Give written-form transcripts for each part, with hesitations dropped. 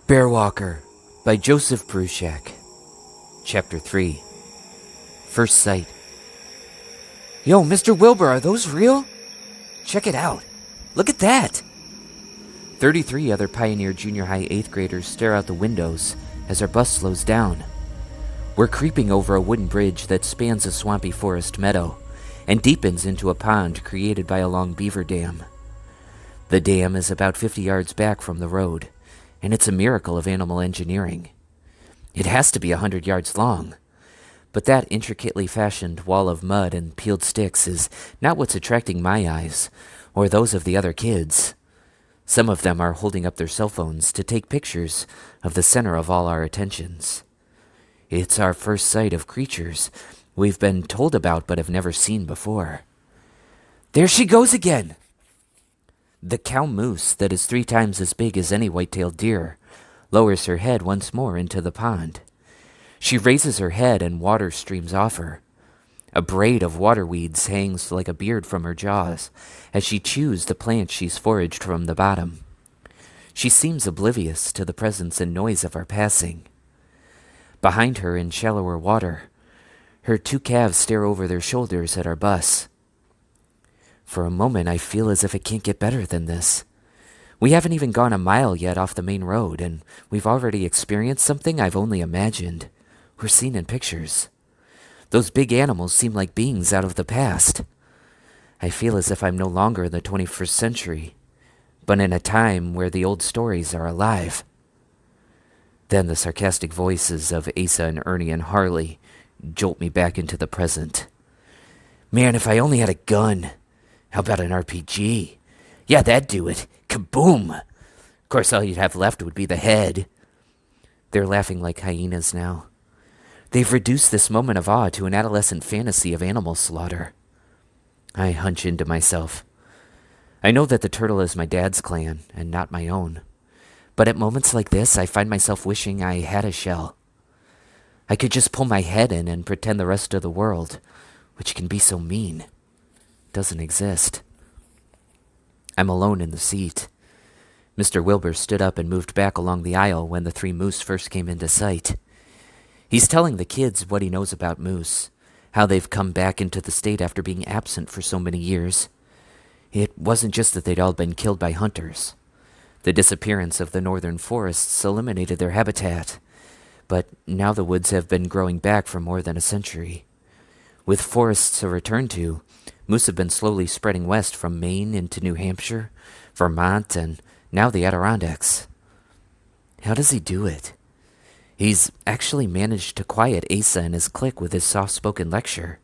Bearwalker by Joseph Bruchak. Chapter 3. First Sight. Yo, Mr. Wilbur, are those real? Check it out. Look at that! 33 other Pioneer Junior High 8th graders stare out the windows as our bus slows down. We're creeping over a wooden bridge that spans a swampy forest meadow and deepens into a pond created by a long beaver dam. The dam is about 50 yards back from the road, and it's a miracle of animal engineering. It has to be 100 yards long, but that intricately fashioned wall of mud and peeled sticks is not what's attracting my eyes, or those of the other kids. Some of them are holding up their cell phones to take pictures of the center of all our attentions. It's our first sight of creatures we've been told about but have never seen before. There she goes again! The cow moose, that is 3 times as big as any white-tailed deer, lowers her head once more into the pond. She raises her head and water streams off her. A braid of water weeds hangs like a beard from her jaws as she chews the plants she's foraged from the bottom. She seems oblivious to the presence and noise of our passing. Behind her, in shallower water, her 2 calves stare over their shoulders at our bus. For a moment, I feel as if it can't get better than this. We haven't even gone a mile yet off the main road, and we've already experienced something I've only imagined or seen in pictures. Those big animals seem like beings out of the past. I feel as if I'm no longer in the 21st century, but in a time where the old stories are alive. Then the sarcastic voices of Asa and Ernie and Harley jolt me back into the present. Man, if I only had a gun. How about an RPG? Yeah, that'd do it. Kaboom! Of course, all you'd have left would be the head. They're laughing like hyenas now. They've reduced this moment of awe to an adolescent fantasy of animal slaughter. I hunch into myself. I know that the turtle is my dad's clan and not my own. But at moments like this, I find myself wishing I had a shell. I could just pull my head in and pretend the rest of the world, which can be so mean, doesn't exist. I'm alone in the seat. Mr. Wilbur stood up and moved back along the aisle when the 3 moose first came into sight. He's telling the kids what he knows about moose, how they've come back into the state after being absent for so many years. It wasn't just that they'd all been killed by hunters. The disappearance of the northern forests eliminated their habitat, but now the woods have been growing back for more than a century. With forests to return to, moose have been slowly spreading west from Maine into New Hampshire, Vermont, and now the Adirondacks. How does he do it? He's actually managed to quiet Asa and his clique with his soft-spoken lecture.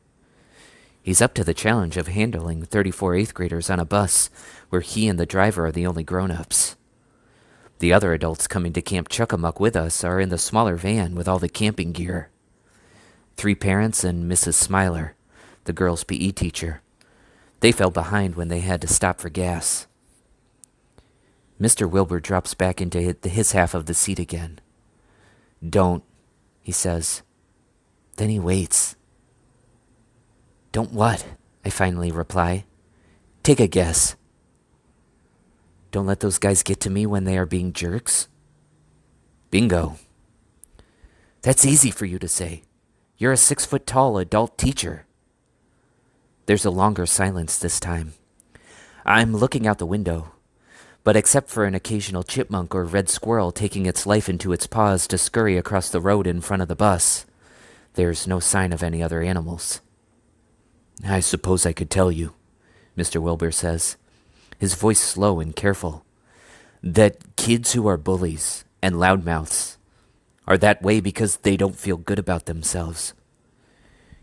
He's up to the challenge of handling 34 8th graders on a bus where he and the driver are the only grown-ups. The other adults coming to Camp Chuckamuck with us are in the smaller van with all the camping gear. 3 parents and Mrs. Smiler, the girls' PE teacher. They fell behind when they had to stop for gas. Mr. Wilbur drops back into his half of the seat again. Don't, he says. Then he waits. Don't what? I finally reply. Take a guess. Don't let those guys get to me when they are being jerks? Bingo. That's easy for you to say. You're a 6-foot-tall adult teacher. There's a longer silence this time. I'm looking out the window, but except for an occasional chipmunk or red squirrel taking its life into its paws to scurry across the road in front of the bus, there's no sign of any other animals. I suppose I could tell you, Mr. Wilbur says, his voice slow and careful, that kids who are bullies and loudmouths are that way because they don't feel good about themselves.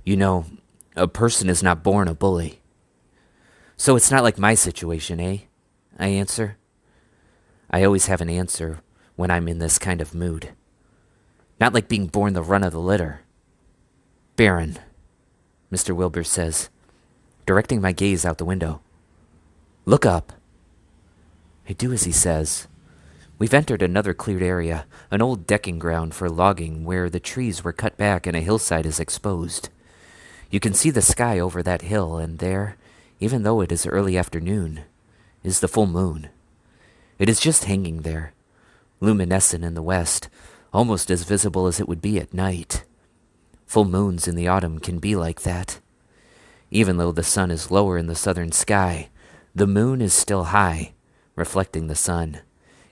You know, a person is not born a bully. So it's not like my situation, eh? I answer. I always have an answer when I'm in this kind of mood. Not like being born the run of the litter. Baron, Mr. Wilbur says, directing my gaze out the window. Look up. I do as he says. We've entered another cleared area, an old decking ground for logging where the trees were cut back and a hillside is exposed. You can see the sky over that hill, and there, even though it is early afternoon, is the full moon. It is just hanging there, luminescent in the west, almost as visible as it would be at night. Full moons in the autumn can be like that. Even though the sun is lower in the southern sky, the moon is still high, reflecting the sun,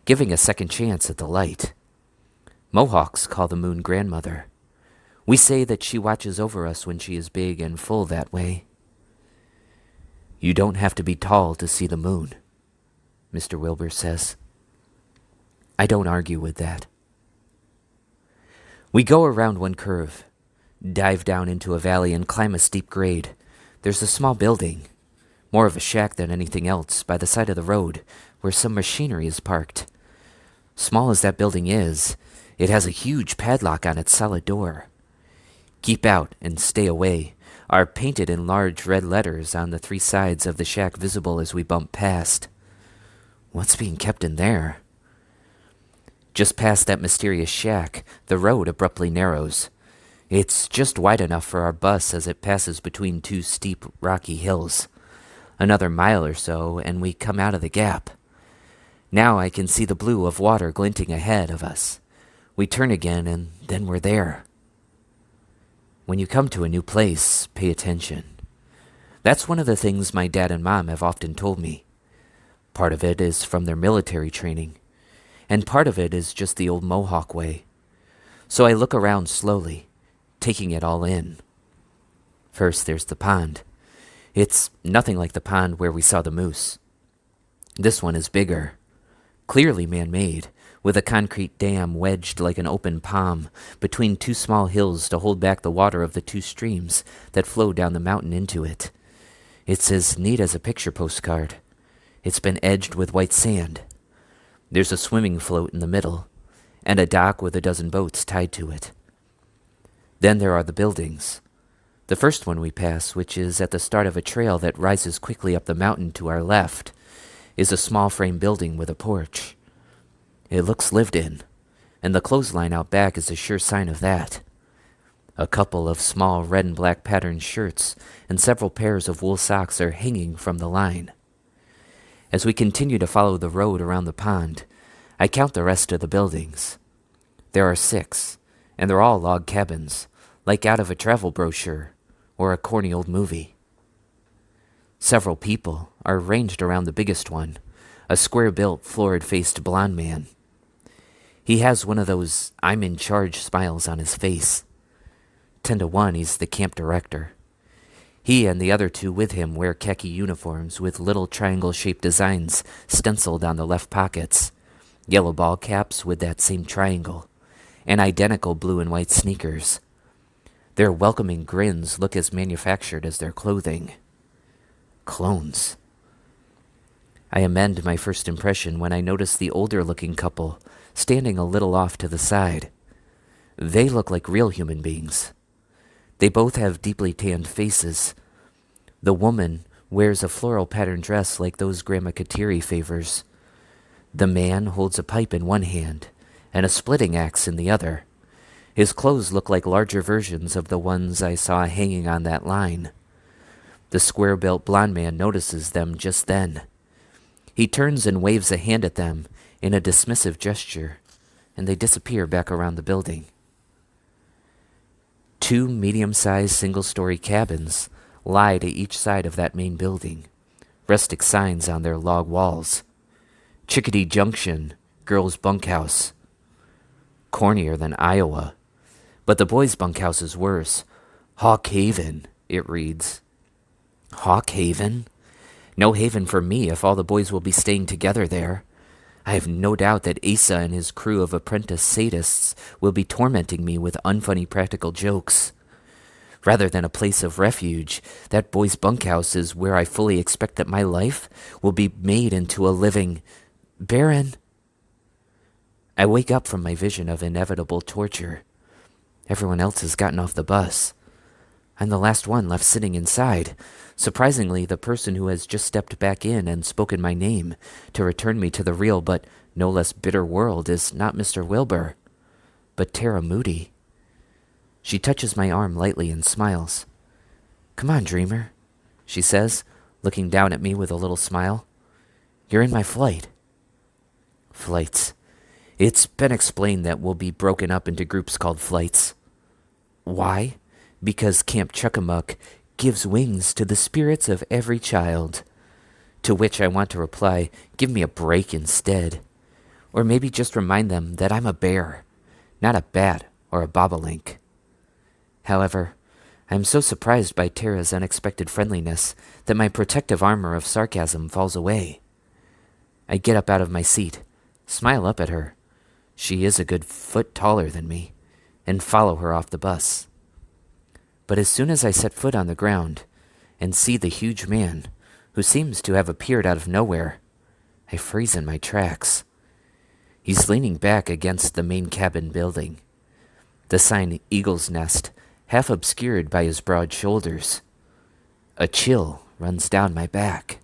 giving a second chance at the light. Mohawks call the moon grandmother. We say that she watches over us when she is big and full that way. You don't have to be tall to see the moon, Mr. Wilbur says. I don't argue with that. We go around one curve, dive down into a valley and climb a steep grade. There's a small building, more of a shack than anything else, by the side of the road where some machinery is parked. Small as that building is, it has a huge padlock on its solid door. Keep out and stay away are painted in large red letters on the 3 sides of the shack, visible as we bump past. What's being kept in there? Just past that mysterious shack, the road abruptly narrows. It's just wide enough for our bus as it passes between 2 steep, rocky hills. Another mile or so, and we come out of the gap. Now I can see the blue of water glinting ahead of us. We turn again, and then we're there. When you come to a new place, pay attention. That's one of the things my dad and mom have often told me. Part of it is from their military training, and part of it is just the old Mohawk way. So I look around slowly, taking it all in. First, there's the pond. It's nothing like the pond where we saw the moose. This one is bigger, clearly man-made, with a concrete dam wedged like an open palm between 2 small hills to hold back the water of the 2 streams that flow down the mountain into it. It's as neat as a picture postcard. It's been edged with white sand. There's a swimming float in the middle, and a dock with a dozen boats tied to it. Then there are the buildings. The first one we pass, which is at the start of a trail that rises quickly up the mountain to our left, is a small frame building with a porch. It looks lived in, and the clothesline out back is a sure sign of that. A couple of small red and black patterned shirts and several pairs of wool socks are hanging from the line. As we continue to follow the road around the pond, I count the rest of the buildings. There are 6, and they're all log cabins, like out of a travel brochure or a corny old movie. Several people are arranged around the biggest one, a square-built, florid-faced blond man. He has one of those I'm-in-charge smiles on his face. 10 to 1, he's the camp director. He and the other 2 with him wear khaki uniforms with little triangle-shaped designs stenciled on the left pockets, yellow ball caps with that same triangle, and identical blue and white sneakers. Their welcoming grins look as manufactured as their clothing. Clones. I amend my first impression when I notice the older-looking couple standing a little off to the side. They look like real human beings. They both have deeply tanned faces. The woman wears a floral patterned dress like those Grandma Kateri favors. The man holds a pipe in one hand and a splitting axe in the other. His clothes look like larger versions of the ones I saw hanging on that line. The square-built blond man notices them just then. He turns and waves a hand at them in a dismissive gesture, and they disappear back around the building. 2 medium-sized single-story cabins lie to each side of that main building, rustic signs on their log walls. Chickadee Junction, girls' bunkhouse. Cornier than Iowa, but the boys' bunkhouse is worse. Hawk Haven, it reads. Hawk Haven? No haven for me if all the boys will be staying together there. I have no doubt that Asa and his crew of apprentice sadists will be tormenting me with unfunny practical jokes. Rather than a place of refuge, that boys' bunkhouse is where I fully expect that my life will be made into a living... Baron? I wake up from my vision of inevitable torture. Everyone else has gotten off the bus. I'm the last one left sitting inside. Surprisingly, the person who has just stepped back in and spoken my name to return me to the real but no less bitter world is not Mr. Wilbur, but Tara Moody. She touches my arm lightly and smiles. "Come on, dreamer," she says, looking down at me with a little smile. "You're in my flight." Flights. It's been explained that we'll be broken up into groups called flights. Why? Because Camp Chuckamuck gives wings to the spirits of every child. To which I want to reply, give me a break instead. Or maybe just remind them that I'm a bear, not a bat or a bobolink. However, I am so surprised by Tara's unexpected friendliness that my protective armor of sarcasm falls away. I get up out of my seat, smile up at her. She is a good foot taller than me, and follow her off the bus. But as soon as I set foot on the ground and see the huge man, who seems to have appeared out of nowhere, I freeze in my tracks. He's leaning back against the main cabin building, the sign Eagle's Nest half obscured by his broad shoulders. A chill runs down my back.